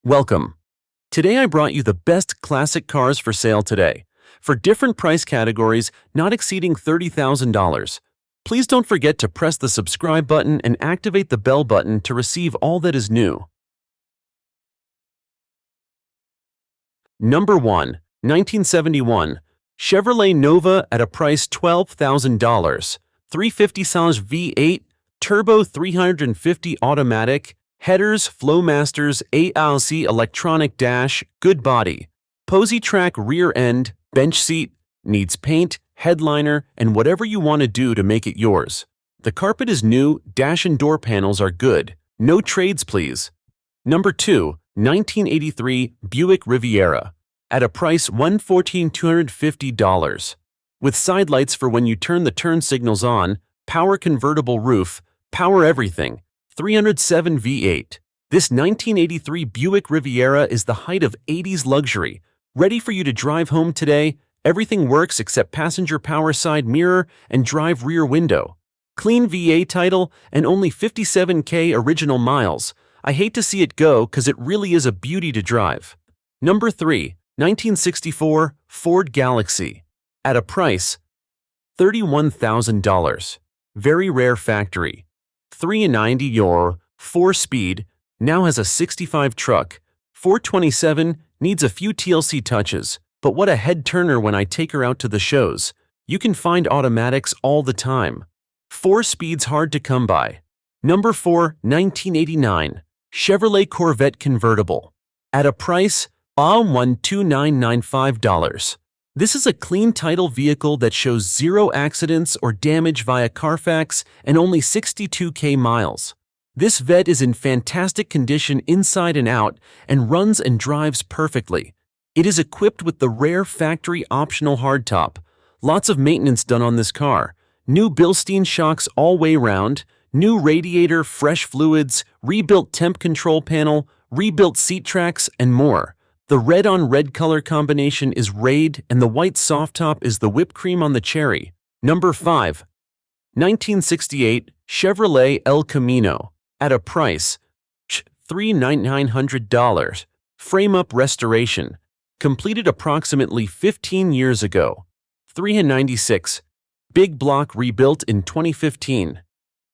Welcome. Today I brought you the best classic cars for sale today, for different price categories not exceeding $30,000. Please don't forget to press the subscribe button and activate the bell button to receive all that is new. Number 1. 1971 Chevrolet Nova at a price $12,000. 350 V8, turbo 350 automatic, headers, Flowmasters, ALC electronic dash, good body. Posy track rear end, bench seat, needs paint, headliner, and whatever you want to do to make it yours. The carpet is new, dash and door panels are good. No trades please. Number 2. 1983 Buick Riviera. At a price $114,250. With side lights for when you turn the turn signals on, power convertible roof, power everything. 307 V8. This 1983 Buick Riviera is the height of 80s luxury. Ready for you to drive home today? Everything works except passenger power side mirror and drive rear window. Clean VA title and only 57K original miles. I hate to see it go because it really is a beauty to drive. Number 3. 1964 Ford Galaxy. At a price $31,000. Very rare factory. 390 euro, 4-speed, now has a 65 truck. 427 needs a few TLC touches, but what a head turner when I take her out to the shows. You can find automatics all the time. 4 speeds hard to come by. Number 4. 1989 Chevrolet Corvette Convertible. At a price $12995. This is a clean title vehicle that shows 0 accidents or damage via Carfax and only 62K miles. This Vet is in fantastic condition inside and out and runs and drives perfectly. It is equipped with the rare factory optional hardtop. Lots of maintenance done on this car. New Bilstein shocks all way round, new radiator, fresh fluids, rebuilt temp control panel, rebuilt seat tracks, and more. The red-on-red color combination is Raid and the white soft top is the whipped cream on the cherry. Number 5. 1968 Chevrolet El Camino. At a price $3,900. Frame-up restoration. Completed approximately 15 years ago. 396. Big block rebuilt in 2015.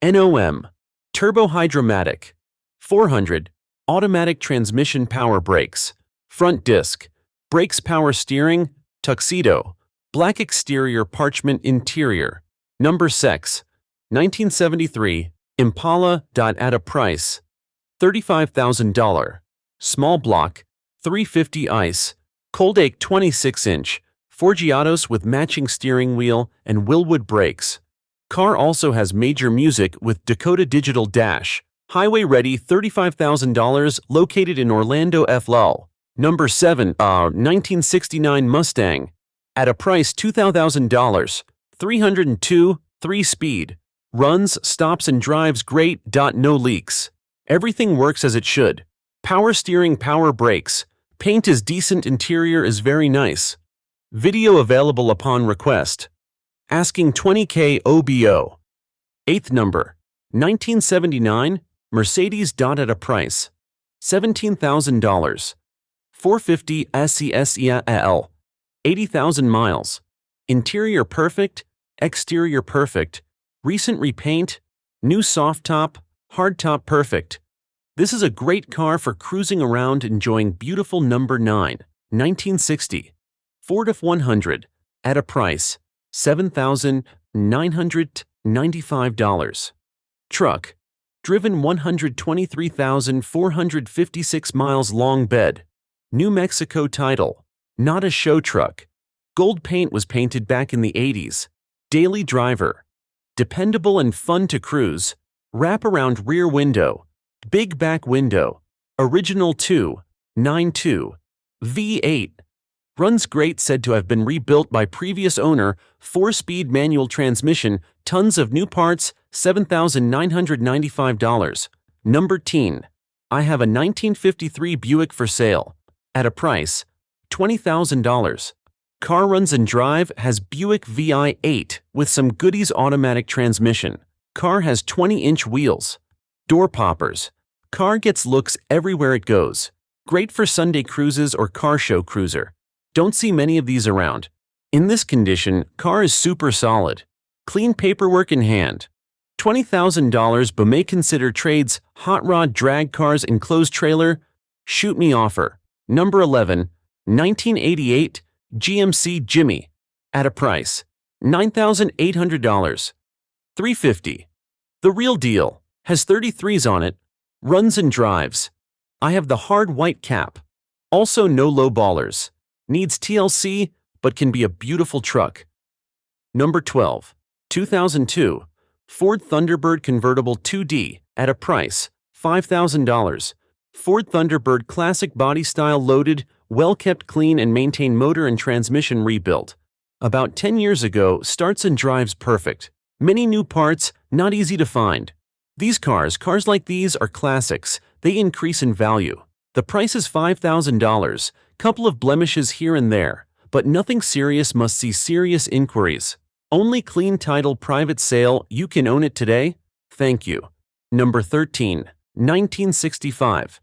NOM. Turbo Hydromatic. 400. Automatic transmission power brakes. Front disc, brakes power steering, tuxedo, black exterior parchment interior. Number 6. 1973 Impala. At a price $35,000. Small block, 350 ICE, Coldake 26-inch, Forgiatos with matching steering wheel and Willwood brakes. Car also has major music with Dakota Digital Dash. Highway ready $35,000 located in Orlando, FLL. Number 7. 1969 Mustang. At a price $2,000. 302, 3-speed. Runs, stops and drives great. No leaks. Everything works as it should. Power steering, power brakes. Paint is decent, interior is very nice. Video available upon request. Asking $20K OBO. 8th number. 1979 Mercedes. At a price $17,000. 450 SESEL. 80,000 miles. Interior perfect, exterior perfect, recent repaint, new soft top, hard top perfect. This is a great car for cruising around enjoying beautiful. Number 9. 1960 Ford F100. At a price $7,995. Truck. Driven 123,456 miles. Long bed. New Mexico title. Not a show truck. Gold paint was painted back in the 80s. Daily driver. Dependable and fun to cruise. Wraparound rear window. Big back window. Original 292 V8. Runs great, said to have been rebuilt by previous owner. 4-speed manual transmission. Tons of new parts. $7,995. Number 10. I have a 1953 Buick for sale. At a price $20,000. Car runs and drive, has Buick VI8 with some goodies, automatic transmission. Car has 20-inch wheels. Door poppers. Car gets looks everywhere it goes. Great for Sunday cruises or car show cruiser. Don't see many of these around. In this condition, car is super solid. Clean paperwork in hand. $20,000 but may consider trades, hot rod drag cars enclosed trailer. Shoot me offer. Number 11, 1988 GMC Jimmy. At a price, $9,800. $350. The real deal. Has 33s on it. Runs and drives. I have the hard white cap. Also no low ballers. Needs TLC, but can be a beautiful truck. Number 12, 2002 Ford Thunderbird Convertible 2D. At a price, $5,000. Ford Thunderbird classic body style, loaded, well-kept, clean and maintained, motor and transmission rebuilt. About 10 years ago, starts and drives perfect. Many new parts, not easy to find. These cars like these are classics. They increase in value. The price is $5,000. Couple of blemishes here and there, but nothing serious. Must see serious inquiries. Only clean title, private sale. You can own it today. Thank you. Number 13, 1965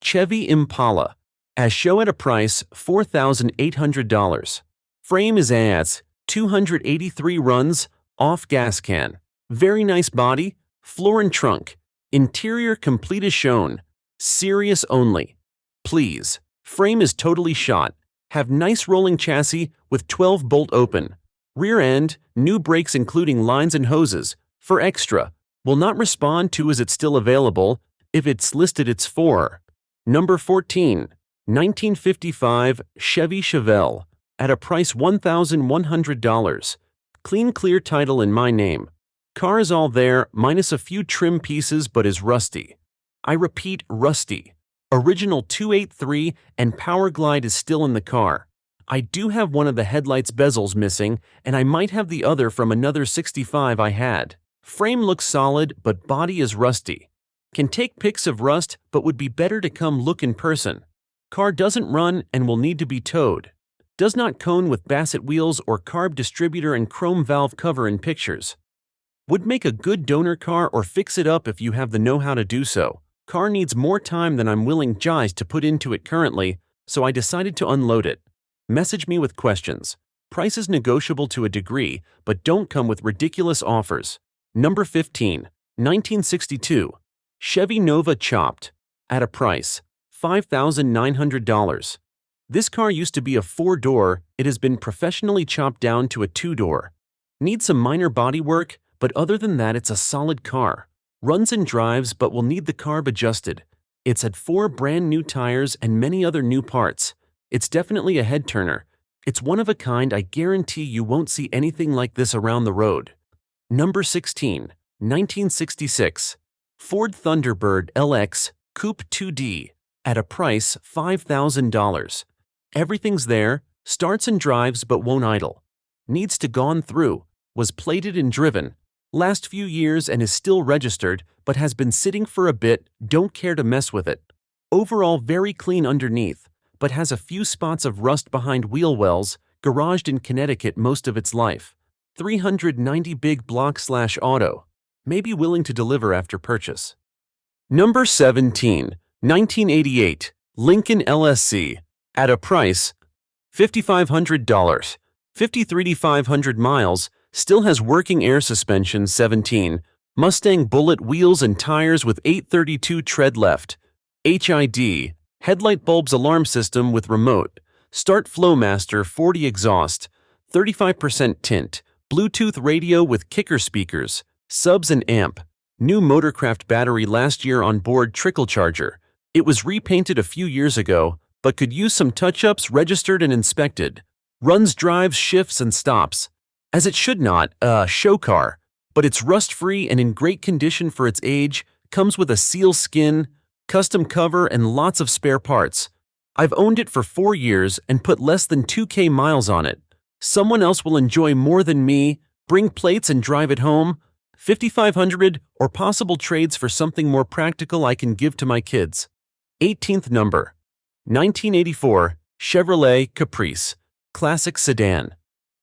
Chevy Impala. As show at a price, $4,800. Frame is AS, 283 runs, off gas can. Very nice body, floor and trunk. Interior complete as shown. Serious only. Please. Frame is totally shot. Have nice rolling chassis with 12 bolt open. Rear end, new brakes including lines and hoses. For extra. Will not respond to is it still available. If it's listed it's for. Number 14, 1955 Chevy Chevelle. At a price $1,100. Clean clear title in my name. Car is all there, minus a few trim pieces, but is rusty. I repeat, rusty. Original 283 and power glide is still in the car. I do have one of the headlights bezels missing, and I might have the other from another 65 I had. Frame looks solid, but body is rusty. Can take pics of rust, but would be better to come look in person. Car doesn't run and will need to be towed. Does not cone with Bassett wheels or carb distributor and chrome valve cover in pictures. Would make a good donor car or fix it up if you have the know-how to do so. Car needs more time than I'm willing to put into it currently, so I decided to unload it. Message me with questions. Price is negotiable to a degree, but don't come with ridiculous offers. Number 15, 1962 Chevy Nova Chopped. At a price, $5,900. This car used to be a 4-door, it has been professionally chopped down to a 2-door. Needs some minor body work, but other than that it's a solid car. Runs and drives but will need the carb adjusted. It's had 4 brand new tires and many other new parts. It's definitely a head turner. It's one of a kind. I guarantee you won't see anything like this around the road. Number 16, 1966 Ford Thunderbird LX Coupe 2D. At a price, $5,000. Everything's there, starts and drives but won't idle. Needs to gone through, was plated and driven. Last few years and is still registered, but has been sitting for a bit, don't care to mess with it. Overall very clean underneath, but has a few spots of rust behind wheel wells, garaged in Connecticut most of its life. 390 big block/auto. May be willing to deliver after purchase. Number 17, 1988 Lincoln LSC. At a price, $5,500. 53,500 miles, still has working air suspension. 17 Mustang Bullet wheels and tires with 832 tread left. HID, headlight bulbs, alarm system with remote, start, Flowmaster 40 exhaust, 35% tint, Bluetooth radio with kicker speakers, subs and amp, new Motorcraft battery last year on board, trickle charger. It was repainted a few years ago, but could use some touch-ups, registered and inspected. Runs, drives, shifts and stops. As it should not, show car, but it's rust-free and in great condition for its age, comes with a seal skin, custom cover and lots of spare parts. I've owned it for 4 years and put less than 2K miles on it. Someone else will enjoy more than me, bring plates and drive it home. $5,500 or possible trades for something more practical I can give to my kids. 18th number, 1984 Chevrolet Caprice, classic sedan.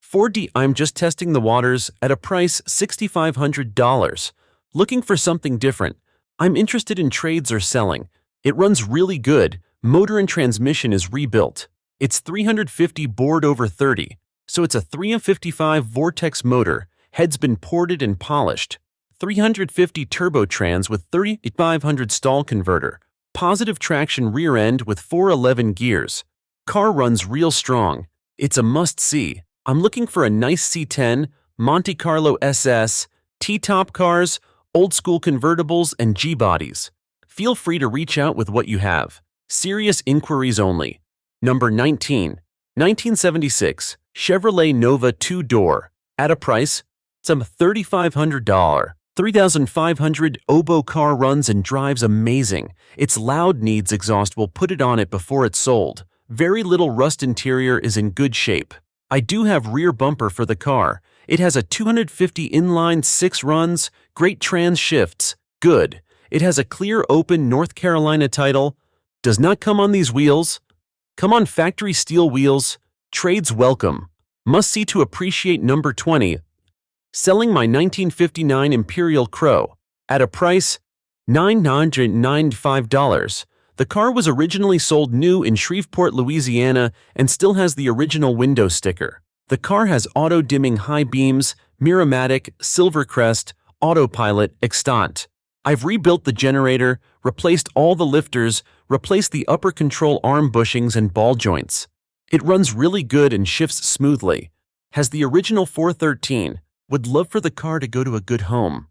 4D. I'm just testing the waters at a price $6,500. Looking for something different. I'm interested in trades or selling. It runs really good, Motor and transmission is rebuilt. It's 350 bored over 30, so it's a 355 Vortex motor, head's been ported and polished. 350 turbotrans with 3500 stall converter. Positive traction rear end with 411 gears. Car runs real strong. It's a must-see. I'm looking for a nice C10, Monte Carlo SS, T-top cars, old-school convertibles, and G-bodies. Feel free to reach out with what you have. Serious inquiries only. Number 19. 1976 Chevrolet Nova 2-door. At a price, some $3,500. 3,500 oboe car runs and drives amazing. Its loud needs exhaust will put it on it before it's sold. Very little rust, interior is in good shape. I do have rear bumper for the car. It has a 250 inline 6 runs, great trans shifts, good. It has a clear open North Carolina title. Does not come on these wheels. Come on factory steel wheels. Trades welcome. Must see to appreciate. Number 20. Selling my 1959 Imperial Crow. At a price, $995. The car was originally sold new in Shreveport, Louisiana, and still has the original window sticker. The car has auto-dimming high beams, Miramatic, Silvercrest, autopilot, extant. I've rebuilt the generator, replaced all the lifters, replaced the upper control arm bushings and ball joints. It runs really good and shifts smoothly. Has the original 413. Would love for the car to go to a good home.